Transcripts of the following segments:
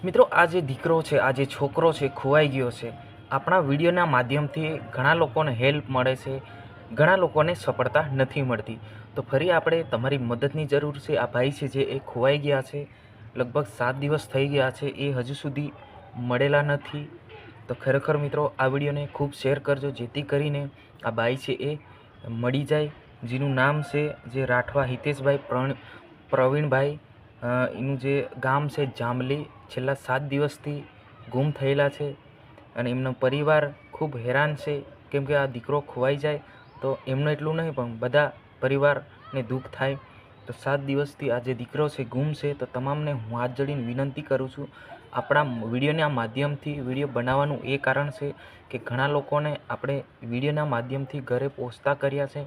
મિત્રો, આ જે દીકરો છે, આ જે છોકરો છે, ખોવાઈ ગયો છે. આપણા વિડીયોના માધ્યમથી ઘણા લોકોને હેલ્પ મળે છે, ઘણા લોકોને સફળતા નથી મળતી. તો ફરી આપણે તમારી મદદની જરૂર છે. આ ભાઈ છે જે એ ખોવાઈ ગયા છે, લગભગ 7 દિવસ થઈ ગયા છે, એ હજુ સુધી મળેલા નથી. તો ખરેખર મિત્રો, આ વિડીયોને ખૂબ શેર કરજો, જેથી કરીને આ ભાઈ છે એ મળી જાય. જેનું નામ છે જે રાઠવા હિતેશભાઈ પ્રવીણભાઈ, એનું જે ગામ છે જાંબલી. છેલ્લા 7 દિવસથી ગુમ થયેલા છે અને એમનો પરિવાર ખૂબ હેરાન છે, કેમ કે આ દીકરો ખોવાઈ જાય તો એમનું એટલું નહીં પણ બધા પરિવારને દુઃખ થાય. તો 7 દિવસથી આ જે દીકરો છે ગુમ છે. તો તમામને હું હાથ જોડીને વિનંતી કરું છું, આપણા વિડીયોના માધ્યમથી વિડીયો બનાવવાનું એ કારણ છે કે ઘણા લોકોને આપણે વિડીયોના માધ્યમથી ઘરે પહોંચતા કર્યા છે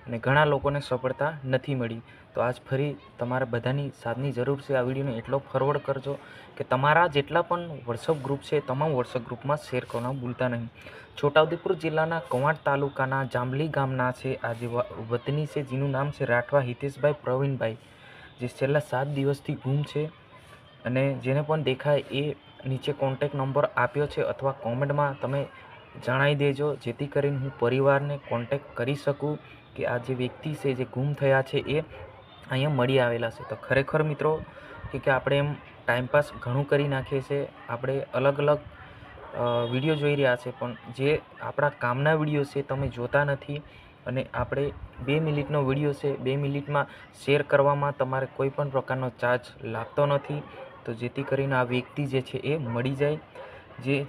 અને ઘણા લોકોને સફળતા નથી મળી. તો આજ ફરી તમારા બધાની સાથની જરૂર છે. આ વિડીયોને એટલો ફોરવર્ડ કરજો કે તમારા જેટલા પણ વોટ્સઅપ ગ્રુપ છે તમામ વોટ્સઅપ ગ્રુપમાં શેર કરવાનું ભૂલતા નહીં. છોટાઉદેપુર જિલ્લાના કવાંટ તાલુકાના જાંબલી ગામના છે આ જે વતની છે, જેનું નામ છે રાઠવા હિતેશભાઈ પ્રવીણભાઈ, જે છેલ્લા 7 દિવસથી ગુમ છે. અને જેને પણ દેખાય એ નીચે કોન્ટેક નંબર આપ્યો છે, અથવા કોમેન્ટમાં તમે જણાવી દેજો, જેથી કરીને હું પરિવારને કોન્ટેક કરી શકું કે આ જે વ્યક્તિ છે જે ગુમ થયા છે એ અહીંયા મળી આવેલા છે. તો ખરેખર મિત્રો કે આપણે એમ ટાઈમપાસ ઘણું કરી નાખીએ છીએ, આપણે અલગ અલગ વિડીયો જોઈ રહ્યા છે, પણ જે આપણા કામના વિડીયો છે તમે જોતા નથી. અને આપણે 2 મિનિટનો વિડીયો છે, 2 મિનિટમાં શેર કરવામાં તમારે કોઈ પણ પ્રકારનો ચાર્જ લાગતો નથી. તો જેથી કરીને આ વ્યક્તિ જે છે એ મળી જાય,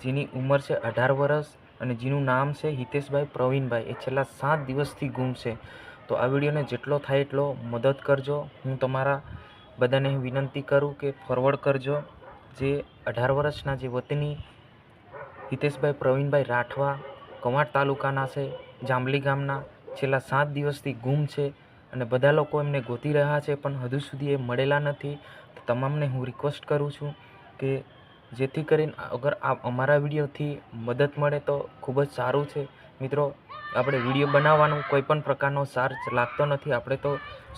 જેની ઉંમર છે 18 વર્ષ અને જેનું નામ છે હિતેશભાઈ પ્રવીણભાઈ. એ છેલ્લા 7 દિવસથી ગુમ છે. તો આ વિડીયોને જેટલો થાય એટલો મદદ કરજો. હું તમારા બધાને વિનંતી કરું કે ફોરવર્ડ કરજો. જે 18 વર્ષના જે વતની હિતેશભાઈ પ્રવીણભાઈ રાઠવા કવાંટ તાલુકાના છે, જાંબલી ગામના, છેલ્લા 7 દિવસથી ગુમ છે અને બધા લોકો એમને ગોતી રહ્યા છે, પણ હજુ સુધી એ મળેલા નથી. તો તમામને હું રિક્વેસ્ટ કરું છું કે જેથી કરીને અગર અમારા વિડીયોથી મદદ મળે તો ખૂબ જ સારું છે. મિત્રો, આપણે વિડીયો બનાવવાનું કોઈ પણ પ્રકારનો ચાર્જ લાગતો નથી. આપણે તો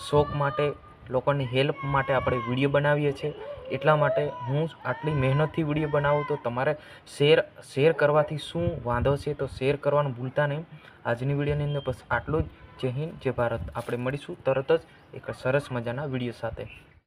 શોખ માટે, લોકોની હેલ્પ માટે આપણે વિડીયો બનાવીએ છીએ. એટલા માટે હું આટલી મહેનતથી વિડીયો બનાવું, તો તમારે શેર કરવાથી શું વાંધો છે? તો શેર કરવાનું ભૂલતા નહીં. આજની વિડીયોની અંદર બસ આટલું જ. જય હિન્દ, જય ભારત. આપણે મળીશું તરત જ એક સરસ મજાના વિડીયો સાથે.